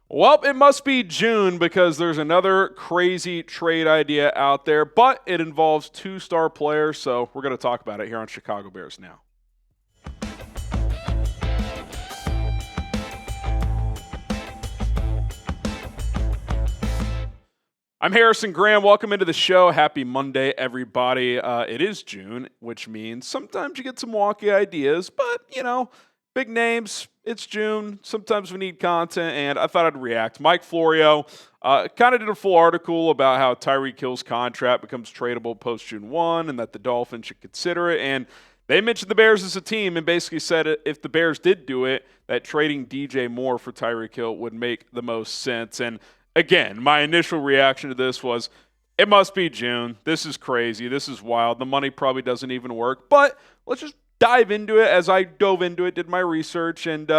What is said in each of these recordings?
Well, it must be June because there's another crazy trade idea out there, but it involves two-star players, so we're going to talk about it here on Chicago Bears Now. I'm Harrison Graham. Welcome into the show. Happy Monday, everybody. It is June, which means sometimes you get some wonky ideas, but, big names. It's June. Sometimes we need content, and I thought I'd react. Mike Florio kind of did a full article about how Tyreek Hill's contract becomes tradable post-June 1 and that the Dolphins should consider it, and they mentioned the Bears as a team and basically said if the Bears did do it, that trading DJ Moore for Tyreek Hill would make the most sense. And again, my initial reaction to this was, it must be June. This is crazy. This is wild. The money probably doesn't even work. But let's just dive into it. As I dove into it, did my research, and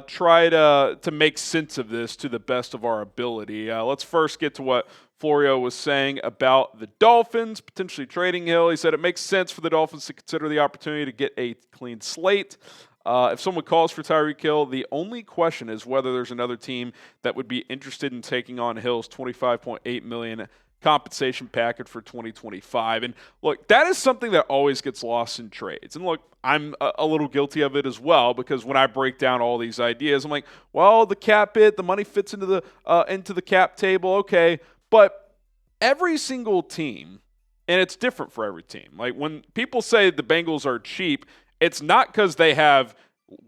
tried to make sense of this to the best of our ability. Let's first get to what Florio was saying about the Dolphins potentially trading Hill. He said it makes sense for the Dolphins to consider the opportunity to get a clean slate. If someone calls for Tyreek Hill, the only question is whether there's another team that would be interested in taking on Hill's $25.8 million compensation package for 2025. And look, that is something that always gets lost in trades. And look, I'm a little guilty of it as well, because when I break down all these ideas, I'm like, well, the cap hit, the money fits into the cap table, okay, but every single team, and it's different for every team. Like when people say the Bengals are cheap, it's not because they have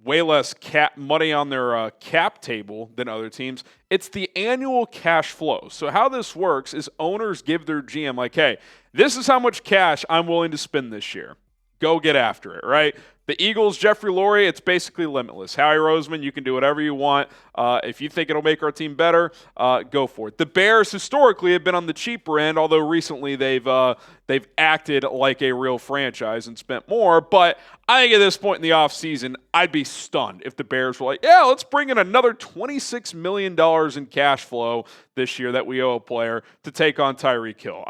way less cap money on their cap table than other teams. It's the annual cash flow. So how this works is owners give their GM like, hey, this is how much cash I'm willing to spend this year. Go get after it, right? The Eagles, Jeffrey Lurie, it's basically limitless. Howie Roseman, you can do whatever you want. If you think it'll make our team better, go for it. The Bears historically have been on the cheaper end, although recently they've acted like a real franchise and spent more. But I think at this point in the offseason, I'd be stunned if the Bears were like, yeah, let's bring in another $26 million in cash flow this year that we owe a player to take on Tyreek Hill.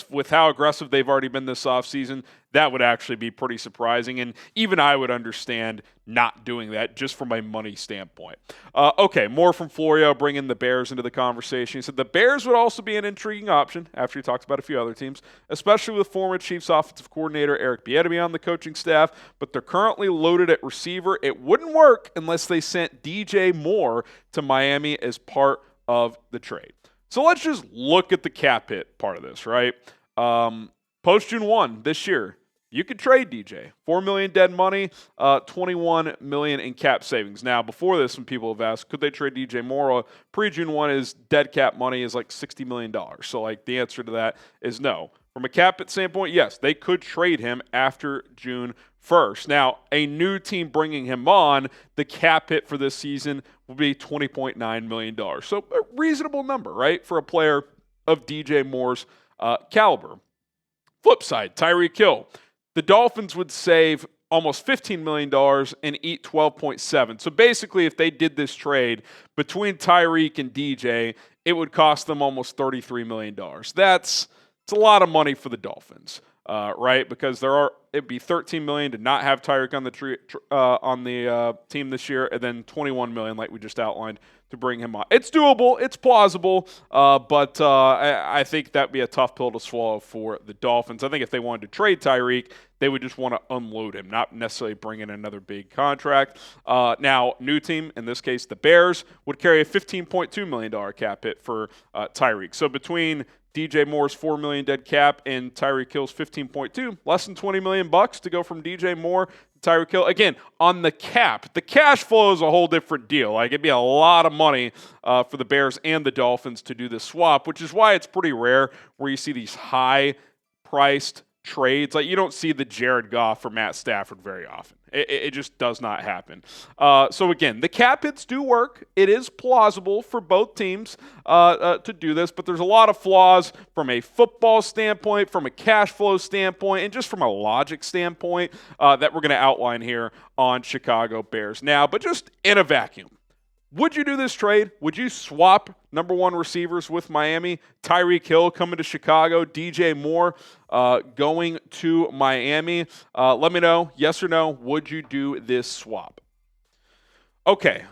With how aggressive they've already been this offseason, that would actually be pretty surprising. And even I would understand not doing that just from a money standpoint. Okay, more from Florio, bringing the Bears into the conversation. He said the Bears would also be an intriguing option after he talked about a few other teams, especially with former Chiefs offensive coordinator Eric Bieniemy on the coaching staff, but they're currently loaded at receiver. It wouldn't work unless they sent DJ Moore to Miami as part of the trade. So let's just look at the cap hit part of this, right? Post-June 1 this year, you could trade DJ. $4 million dead money, $21 million in cap savings. Now, before this, when people have asked, could they trade DJ Moore? Pre-June 1 is dead cap money is like $60 million. So, the answer to that is no. From a cap hit standpoint, yes, they could trade him after June 1st. Now, a new team bringing him on, the cap hit for this season will be $20.9 million. So, a reasonable number, right, for a player of DJ Moore's caliber. Flip side, Tyreek Hill. The Dolphins would save almost $15 million and eat $12.7. So basically, if they did this trade between Tyreek and DJ, it would cost them almost $33 million. It's a lot of money for the Dolphins, right? Because it'd be $13 million to not have Tyreek on the team this year, and then $21 million, like we just outlined, to bring him on. It's doable, it's plausible, but I think that'd be a tough pill to swallow for the Dolphins. I think if they wanted to trade Tyreek, they would just want to unload him, not necessarily bring in another big contract. Now, new team, in this case the Bears, would carry a $15.2 million cap hit for Tyreek. So between DJ Moore's $4 million dead cap and Tyreek Hill's $15.2, less than $20 million to go from DJ Moore to Tyreek Hill. Again, on the cap, the cash flow is a whole different deal. It'd be a lot of money for the Bears and the Dolphins to do this swap, which is why it's pretty rare where you see these high-priced trades. You don't see the Jared Goff for Matt Stafford very often. It just does not happen. So again, the cap hits do work. It is plausible for both teams to do this, but there's a lot of flaws from a football standpoint, from a cash flow standpoint, and just from a logic standpoint that we're going to outline here on Chicago Bears Now. But just in a vacuum, would you do this trade? Would you swap number one receivers with Miami? Tyreek Hill coming to Chicago, DJ Moore going to Miami. Let me know, yes or no, would you do this swap? Okay,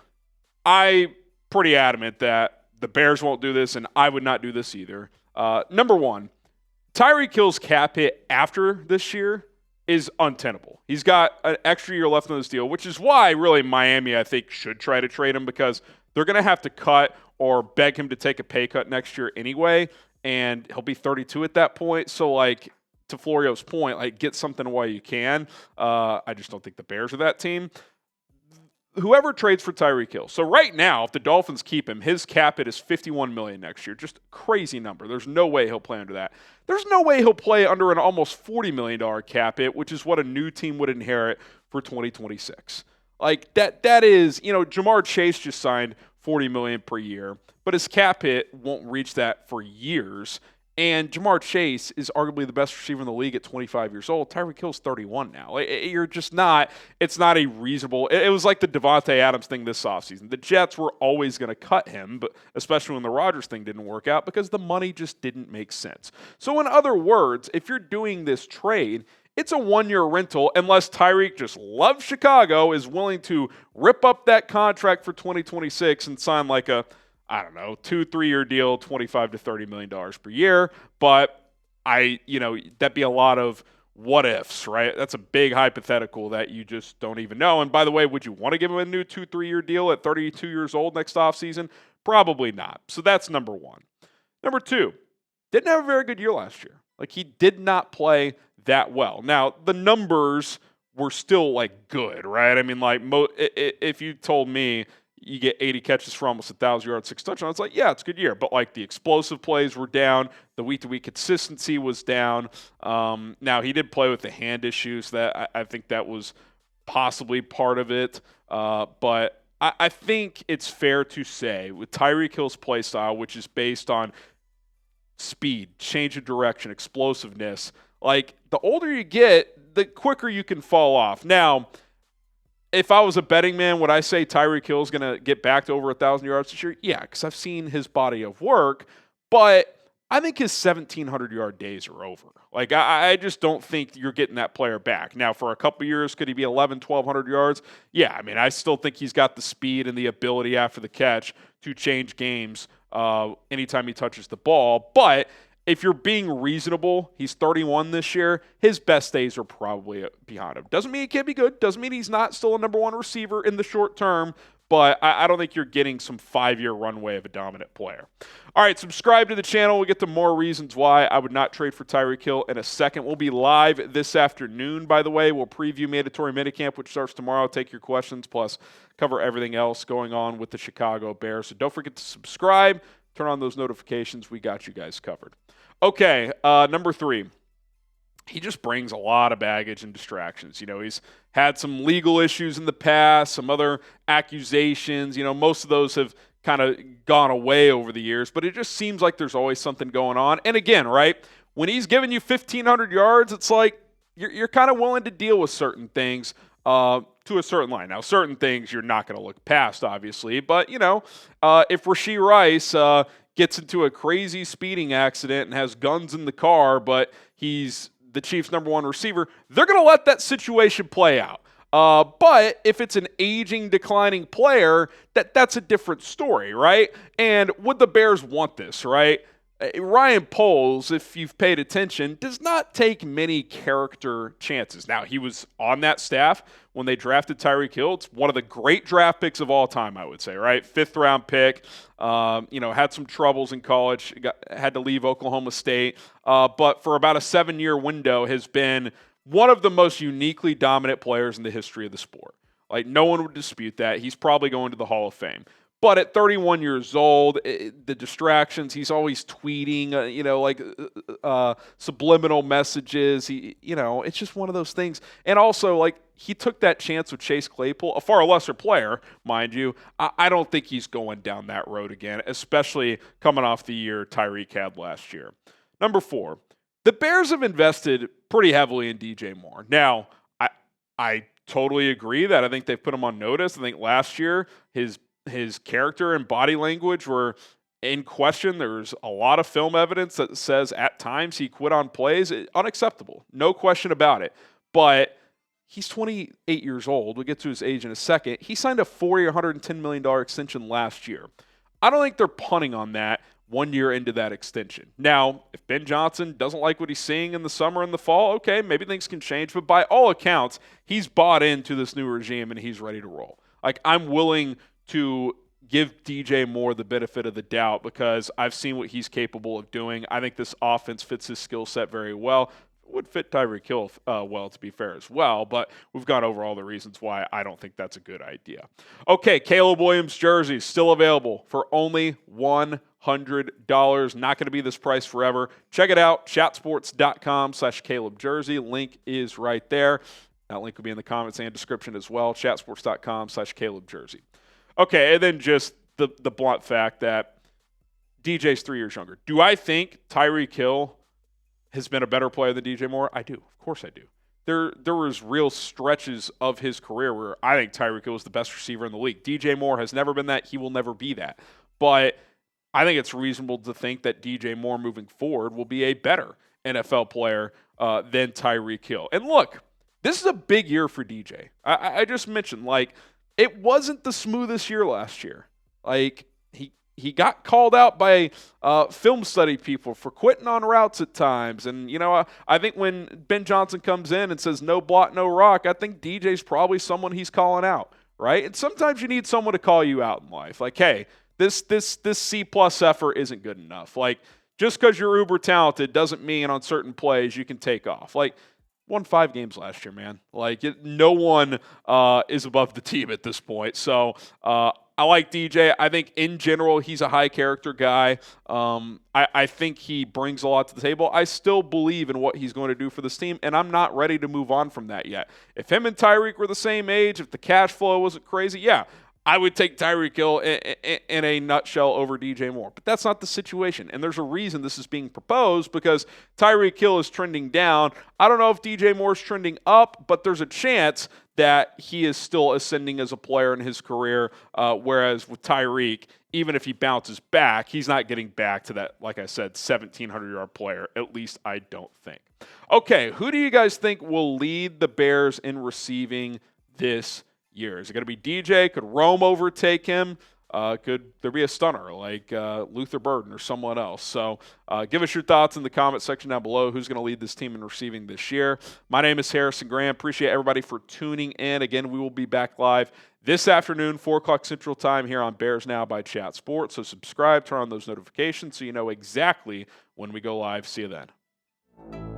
I pretty adamant that the Bears won't do this, and I would not do this either. Number one, Tyreek Hill's cap hit after this year is untenable. He's got an extra year left on this deal, which is why really Miami, I think, should try to trade him, because they're going to have to cut or beg him to take a pay cut next year anyway, and he'll be 32 at that point. So, like, to Florio's point, like, get something while you can. I just don't think the Bears are that team. Whoever trades for Tyreek Hill. So right now, if the Dolphins keep him, his cap hit is $51 million next year. Just a crazy number. There's no way he'll play under that. There's no way he'll play under an almost $40 million cap hit, which is what a new team would inherit for 2026. Like, that is, Jamar Chase just signed $40 million per year, but his cap hit won't reach that for years. And Jamar Chase is arguably the best receiver in the league at 25 years old. Tyreek Hill's 31 now. Like, you're just not – it's not a reasonable – it was like the Devontae Adams thing this offseason. The Jets were always going to cut him, but especially when the Rodgers thing didn't work out, because the money just didn't make sense. So in other words, if you're doing this trade, it's a one-year rental unless Tyreek just loves Chicago, is willing to rip up that contract for 2026 and sign like a – 2-3 year deal, $25 to $30 million per year. But that'd be a lot of what ifs, right? That's a big hypothetical that you just don't even know. And by the way, would you want to give him a new 2-3 year deal at 32 years old next offseason? Probably not. So that's number one. Number two, didn't have a very good year last year. Like, he did not play that well. Now, the numbers were still, like, good, right? I mean, like, if you told me you get 80 catches for almost 1,000 yards, 6 touchdowns, it's like, yeah, it's a good year. But, like, the explosive plays were down. The week-to-week consistency was down. Now, he did play with the hand issues. That I think that was possibly part of it. But I think it's fair to say with Tyreek Hill's play style, which is based on speed, change of direction, explosiveness, like, the older you get, the quicker you can fall off. Now, if I was a betting man, would I say Tyreek Hill is going to get back to over 1,000 yards this year? Yeah, because I've seen his body of work, but I think his 1,700-yard days are over. Like, I just don't think you're getting that player back. Now, for a couple years, could he be 1,100 yards? Yeah, I mean, I still think he's got the speed and the ability after the catch to change games anytime he touches the ball. But if you're being reasonable, he's 31 this year. His best days are probably behind him. Doesn't mean he can't be good. Doesn't mean he's not still a number one receiver in the short term. But I don't think you're getting some 5-year runway of a dominant player. All right, subscribe to the channel. We'll get to more reasons why I would not trade for Tyreek Hill in a second. We'll be live this afternoon, by the way. We'll preview mandatory minicamp, which starts tomorrow. Take your questions, plus cover everything else going on with the Chicago Bears. So don't forget to subscribe. Turn on those notifications. We got you guys covered. Okay, number 3. He just brings a lot of baggage and distractions. He's had some legal issues in the past, some other accusations. Most of those have kind of gone away over the years, but it just seems like there's always something going on. And again, right, when he's giving you 1,500 yards, it's like you're kind of willing to deal with certain things to a certain line. Now, certain things you're not going to look past, obviously, but, if Rashee Rice gets into a crazy speeding accident and has guns in the car, but he's the Chiefs' number one receiver, they're going to let that situation play out. But if it's an aging, declining player, that's a different story, right? And would the Bears want this, right? Ryan Poles, if you've paid attention, does not take many character chances. Now, he was on that staff when they drafted Tyreek Hill. It's one of the great draft picks of all time, I would say, right? 5th-round pick. Had some troubles in college. Had to leave Oklahoma State. But for about a 7-year window has been one of the most uniquely dominant players in the history of the sport. Like, no one would dispute that. He's probably going to the Hall of Fame. But at 31 years old, the distractions, he's always tweeting, subliminal messages. It's just one of those things. And also, like, he took that chance with Chase Claypool, a far lesser player, mind you. I don't think he's going down that road again, especially coming off the year Tyreek had last year. Number 4, the Bears have invested pretty heavily in DJ Moore. Now, I totally agree that I think they've put him on notice. I think last year his character and body language were in question. There's a lot of film evidence that says at times he quit on plays. Unacceptable. No question about it. But He's 28 years old. We'll get to his age in a second. He signed a 4-year, $110 million extension last year. I don't think they're punting on that 1 year into that extension. Now, if Ben Johnson doesn't like what he's seeing in the summer and the fall, okay, maybe things can change. But by all accounts, he's bought into this new regime and he's ready to roll. Like, I'm willing to give DJ Moore the benefit of the doubt because I've seen what he's capable of doing. I think this offense fits his skill set very well. Would fit Tyreek Hill well, to be fair, as well. But we've gone over all the reasons why I don't think that's a good idea. Okay, Caleb Williams jerseys still available for only $100. Not going to be this price forever. Check it out, chatsports.com/Caleb Jersey. Link is right there. That link will be in the comments and description as well, chatsports.com/Caleb Jersey. Okay, and then just the blunt fact that DJ's 3 years younger. Do I think Tyreek Hill has been a better player than DJ Moore? I do. Of course I do. There was real stretches of his career where I think Tyreek Hill was the best receiver in the league. DJ Moore has never been that. He will never be that. But I think it's reasonable to think that DJ Moore moving forward will be a better NFL player than Tyreek Hill. And look, this is a big year for DJ. I just mentioned, like, it wasn't the smoothest year last year. Like, he got called out by film study people for quitting on routes at times. And, you know, I think when Ben Johnson comes in and says no block, no rock, I think DJ's probably someone he's calling out, right? And sometimes you need someone to call you out in life. Like, hey, this C-plus effort isn't good enough. Like, just because you're uber talented doesn't mean on certain plays you can take off. Like, won 5 games last year, man. Like, no one is above the team at this point. So I like DJ. I think in general he's a high character guy. I think he brings a lot to the table. I still believe in what he's going to do for this team, and I'm not ready to move on from that yet. If him and Tyreek were the same age, if the cash flow wasn't crazy, yeah, I would take Tyreek Hill in a nutshell over DJ Moore. But that's not the situation. And there's a reason this is being proposed because Tyreek Hill is trending down. I don't know if DJ Moore is trending up, but there's a chance that he is still ascending as a player in his career, whereas with Tyreek, even if he bounces back, he's not getting back to that, like I said, 1,700-yard player. At least I don't think. Okay, who do you guys think will lead the Bears in receiving this year? Is it going to be DJ? Could Rome overtake him? Could there be a stunner like Luther Burden or someone else? So give us your thoughts in the comment section down below. Who's going to lead this team in receiving this year? My name is Harrison Graham. Appreciate everybody for tuning in. Again, we will be back live this afternoon, 4 o'clock Central Time here on Bears Now by Chat Sports. So subscribe, turn on those notifications so you know exactly when we go live. See you then.